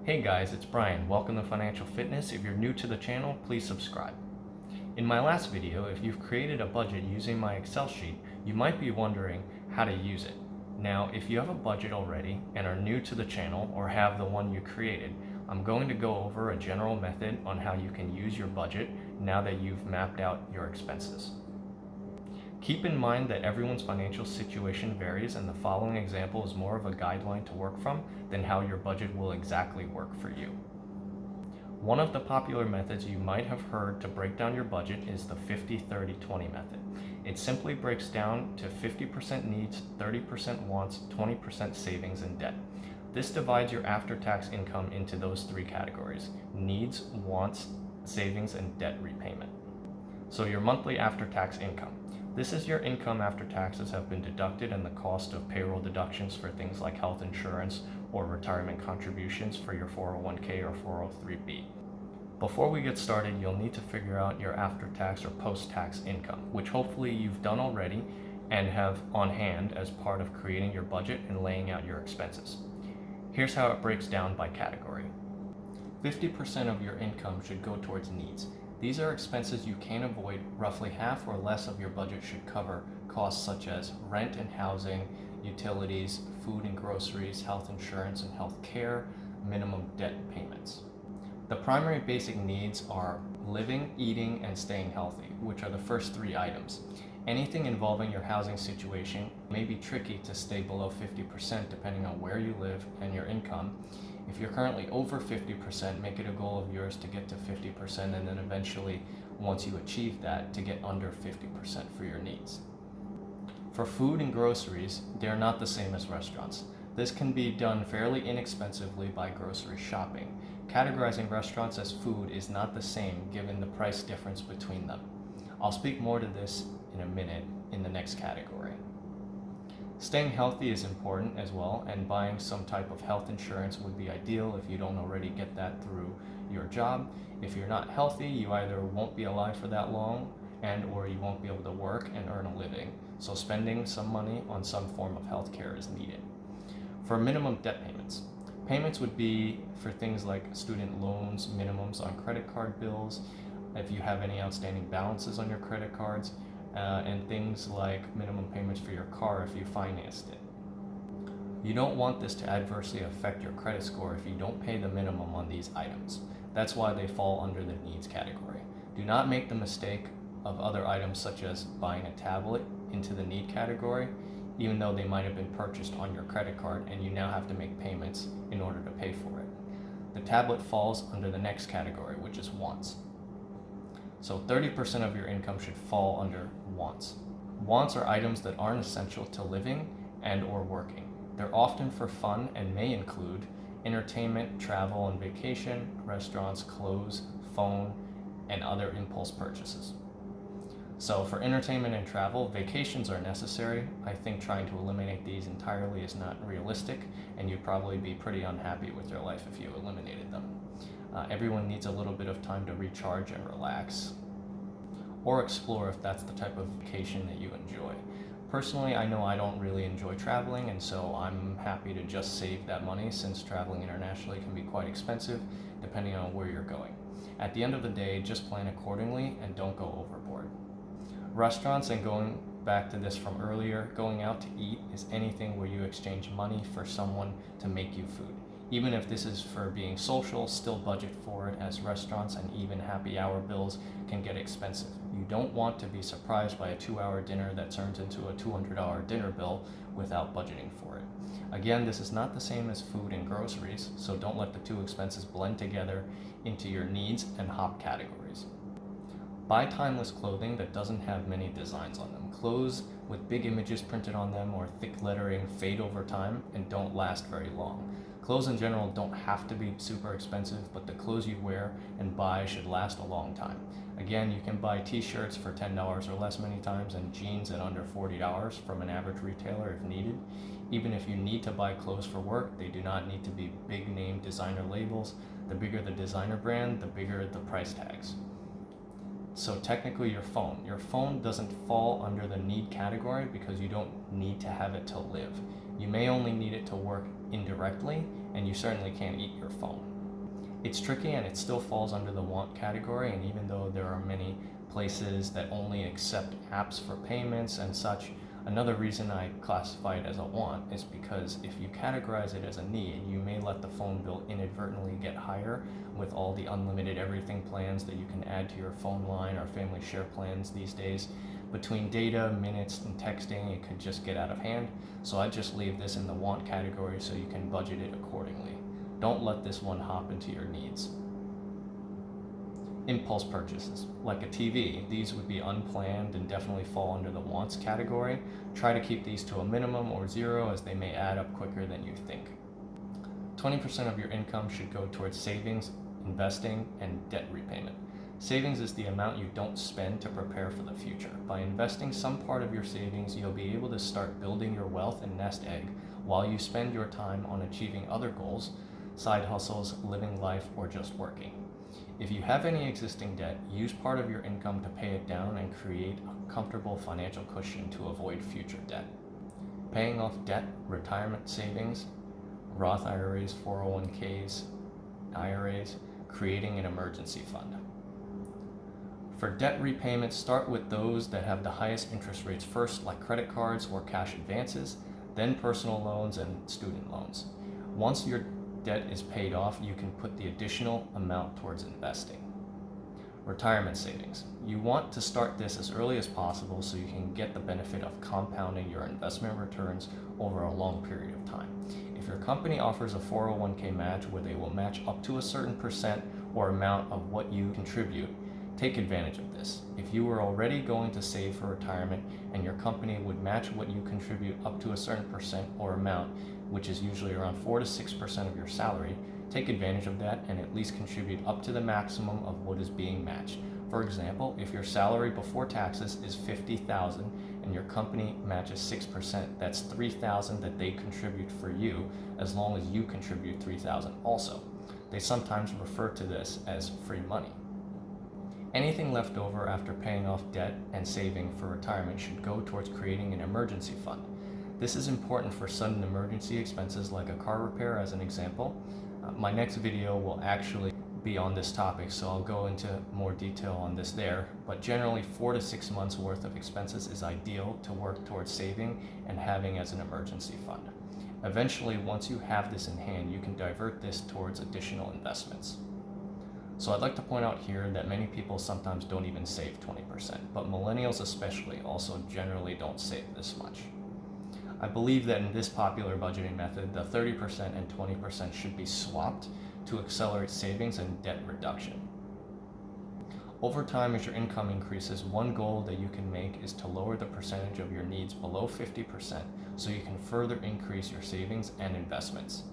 Hey guys, it's Brian. Welcome to Financial Fitness. If you're new to the channel, please subscribe. In my last video, if you've created a budget using my Excel sheet, you might be wondering how to use it. Now, if you have a budget already and are new to the channel or have the one you created, I'm going to go over a general method on how you can use your budget now that you've mapped out your expenses. Keep in mind that everyone's financial situation varies, and the following example is more of a guideline to work from than how your budget will exactly work for you. One of the popular methods you might have heard to break down your budget is the 50-30-20 method. It simply breaks down to 50% needs, 30% wants, 20% savings and debt. This divides your after-tax income into those three categories: needs, wants, savings, and debt repayment. So your monthly after-tax income. This is your income after taxes have been deducted and the cost of payroll deductions for things like health insurance or retirement contributions for your 401k or 403b. Before we get started, you'll need to figure out your after-tax or post-tax income, which hopefully you've done already and have on hand as part of creating your budget and laying out your expenses. Here's how it breaks down by category. 50% of your income should go towards needs. These are expenses you can't avoid. Roughly half or less of your budget should cover costs such as rent and housing, utilities, food and groceries, health insurance and health care, minimum debt payments. The primary basic needs are living, eating, and staying healthy, which are the first three items. Anything involving your housing situation may be tricky to stay below 50% depending on where you live and your income. If you're currently over 50%, make it a goal of yours to get to 50%, and then eventually, once you achieve that, to get under 50% for your needs. For food and groceries, they're not the same as restaurants. This can be done fairly inexpensively by grocery shopping. Categorizing restaurants as food is not the same given the price difference between them. I'll speak more to this in a minute in the next category. Staying healthy is important as well, and buying some type of health insurance would be ideal if you don't already get that through your job. If you're not healthy, you either won't be alive for that long or you won't be able to work and earn a living. So spending some money on some form of health care is needed. For minimum debt payments, payments would be for things like student loans, minimums on credit card bills, if you have any outstanding balances on your credit cards, and things like minimum payments for your car if you financed it. You don't want this to adversely affect your credit score if you don't pay the minimum on these items. That's why they fall under the needs category. Do not make the mistake of other items such as buying a tablet into the need category, even though they might have been purchased on your credit card and you now have to make payments in order to pay for it. The tablet falls under the next category, which is wants. So 30% of your income should fall under wants. Wants are items that aren't essential to living and or working. They're often for fun and may include entertainment, travel and vacation, restaurants, clothes, phone, and other impulse purchases. So for entertainment and travel, vacations are necessary. I think trying to eliminate these entirely is not realistic, and you'd probably be pretty unhappy with your life if you eliminated them. Everyone needs a little bit of time to recharge and relax, or explore if that's the type of vacation that you enjoy. Personally, I know I don't really enjoy traveling, and so I'm happy to just save that money since traveling internationally can be quite expensive depending on where you're going. At the end of the day, just plan accordingly and don't go overboard. Restaurants, and going back to this from earlier, going out to eat is anything where you exchange money for someone to make you food. Even if this is for being social, still budget for it, as restaurants and even happy hour bills can get expensive. You don't want to be surprised by a 2-hour dinner that turns into a $200 dinner bill without budgeting for it. Again, this is not the same as food and groceries, so don't let the two expenses blend together into your needs and hop categories. Buy timeless clothing that doesn't have many designs on them. Clothes with big images printed on them or thick lettering fade over time and don't last very long. Clothes in general don't have to be super expensive, but the clothes you wear and buy should last a long time. Again, you can buy t-shirts for $10 or less many times and jeans at under $40 from an average retailer if needed. Even if you need to buy clothes for work, they do not need to be big name designer labels. The bigger the designer brand, the bigger the price tags. So technically your phone doesn't fall under the need category because you don't need to have it to live. You may only need it to work indirectly, and you certainly can't eat your phone. It's tricky and it still falls under the want category, and even though there are many places that only accept apps for payments and such, another reason I classify it as a want is because if you categorize it as a need, you may let the phone bill inadvertently get higher with all the unlimited everything plans that you can add to your phone line or family share plans these days. Between data, minutes, and texting, it could just get out of hand. So I just leave this in the want category so you can budget it accordingly. Don't let this one hop into your needs. Impulse purchases, like a TV, these would be unplanned and definitely fall under the wants category. Try to keep these to a minimum or zero, as they may add up quicker than you think. 20% of your income should go towards savings, investing, and debt repayment. Savings is the amount you don't spend to prepare for the future. By investing some part of your savings, you'll be able to start building your wealth and nest egg while you spend your time on achieving other goals, side hustles, living life, or just working. If you have any existing debt, use part of your income to pay it down and create a comfortable financial cushion to avoid future debt. Paying off debt, retirement savings, Roth IRAs, 401ks, IRAs, creating an emergency fund. For debt repayment, start with those that have the highest interest rates first, like credit cards or cash advances, then personal loans and student loans. Once your debt is paid off, you can put the additional amount towards investing. Retirement savings. You want to start this as early as possible so you can get the benefit of compounding your investment returns over a long period of time. If your company offers a 401k match where they will match up to a certain percent or amount of what you contribute, take advantage of this. If you were already going to save for retirement and your company would match what you contribute up to a certain percent or amount, which is usually around 4 to 6% of your salary, take advantage of that and at least contribute up to the maximum of what is being matched. For example, if your salary before taxes is $50,000 and your company matches 6%, that's $3,000 that they contribute for you, as long as you contribute $3,000 also. They sometimes refer to this as free money. Anything left over after paying off debt and saving for retirement should go towards creating an emergency fund. This is important for sudden emergency expenses like a car repair, as an example. My next video will actually be on this topic, so I'll go into more detail on this there, but generally 4 to 6 months worth of expenses is ideal to work towards saving and having as an emergency fund. Eventually, once you have this in hand, you can divert this towards additional investments. So I'd like to point out here that many people sometimes don't even save 20%, but millennials especially also generally don't save this much. I believe that in this popular budgeting method, the 30% and 20% should be swapped to accelerate savings and debt reduction. Over time, as your income increases, one goal that you can make is to lower the percentage of your needs below 50% so you can further increase your savings and investments.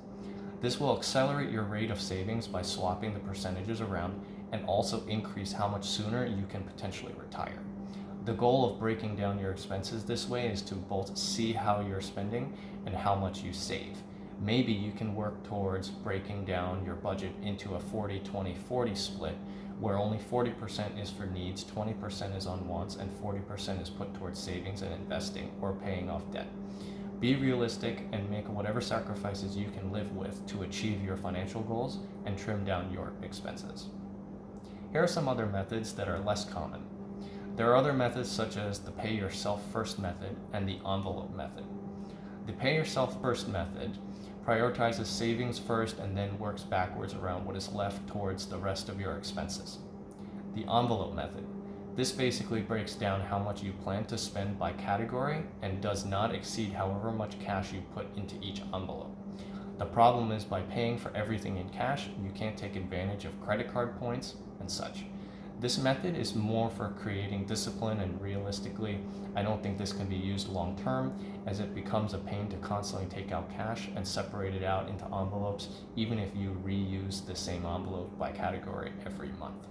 This will accelerate your rate of savings by swapping the percentages around and also increase how much sooner you can potentially retire. The goal of breaking down your expenses this way is to both see how you're spending and how much you save. Maybe you can work towards breaking down your budget into a 40-20-40 split, where only 40% is for needs, 20% is on wants, and 40% is put towards savings and investing or paying off debt. Be realistic and make whatever sacrifices you can live with to achieve your financial goals and trim down your expenses. Here are some other methods that are less common. There are other methods such as the pay yourself first method and the envelope method. The pay yourself first method prioritizes savings first and then works backwards around what is left towards the rest of your expenses. The envelope method. This basically breaks down how much you plan to spend by category and does not exceed however much cash you put into each envelope. The problem is, by paying for everything in cash, you can't take advantage of credit card points and such. This method is more for creating discipline, and realistically, I don't think this can be used long term, as it becomes a pain to constantly take out cash and separate it out into envelopes, even if you reuse the same envelope by category every month.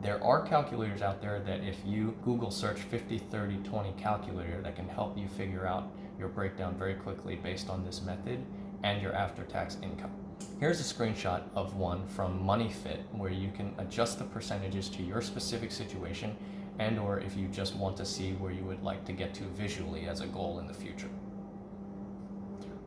There are calculators out there that if you Google search 50-30-20 calculator, that can help you figure out your breakdown very quickly based on this method and your after-tax income. Here's a screenshot of one from MoneyFit, where you can adjust the percentages to your specific situation, and or if you just want to see where you would like to get to visually as a goal in the future.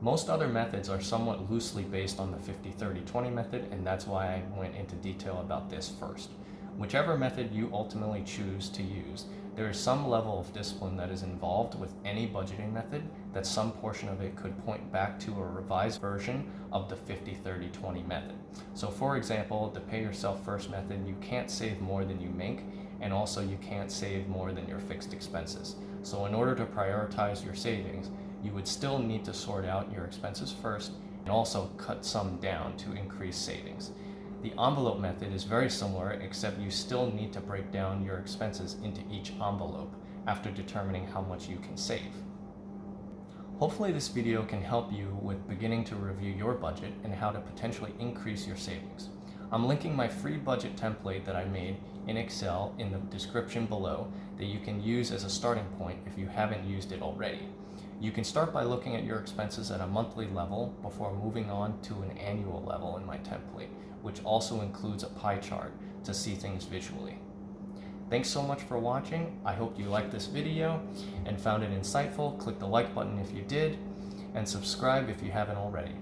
Most other methods are somewhat loosely based on the 50-30-20 method, and that's why I went into detail about this first. Whichever method you ultimately choose to use, there is some level of discipline that is involved with any budgeting method, that some portion of it could point back to a revised version of the 50-30-20 method. So for example, the pay yourself first method, you can't save more than you make, and also you can't save more than your fixed expenses. So in order to prioritize your savings, you would still need to sort out your expenses first and also cut some down to increase savings. The envelope method is very similar, except you still need to break down your expenses into each envelope after determining how much you can save. Hopefully this video can help you with beginning to review your budget and how to potentially increase your savings. I'm linking my free budget template that I made in Excel in the description below that you can use as a starting point if you haven't used it already. You can start by looking at your expenses at a monthly level before moving on to an annual level in my template, which also includes a pie chart to see things visually. Thanks so much for watching. I hope you liked this video and found it insightful. Click the like button if you did, and subscribe if you haven't already.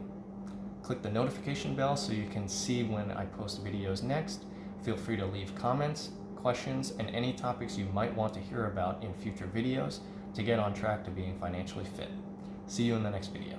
Click the notification bell so you can see when I post videos next. Feel free to leave comments, questions, and any topics you might want to hear about in future videos to get on track to being financially fit. See you in the next video.